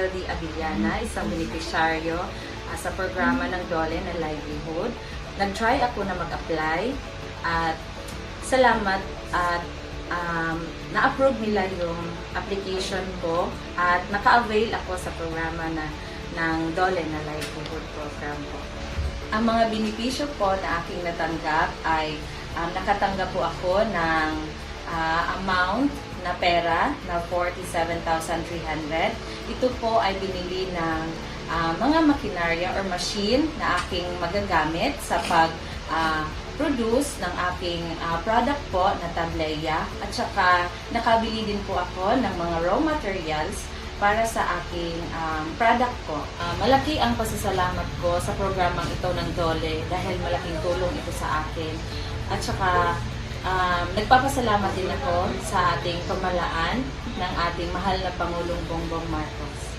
LD Abiliana, isang beneficiaryo sa programa ng DOLE na livelihood. Nag-try ako na mag-apply at salamat at na-approve nila yung application ko at naka-avail ako sa programa ng DOLE na livelihood program ko. Ang mga benepisyo po na aking natanggap ay nakatanggap po ako ng amount na pera na 47,300. Ito po ay binili ng mga makinarya or machine na aking magagamit sa pag-produce ng aking product po na tableya. At saka nakabili din po ako ng mga raw materials para sa aking product ko. Malaki ang pasasalamat ko sa programang ito ng DOLE dahil malaking tulong ito sa akin. At saka nagpapasalamat din ako sa ating pamalaan ng ating mahal na Pangulong Bongbong Marcos.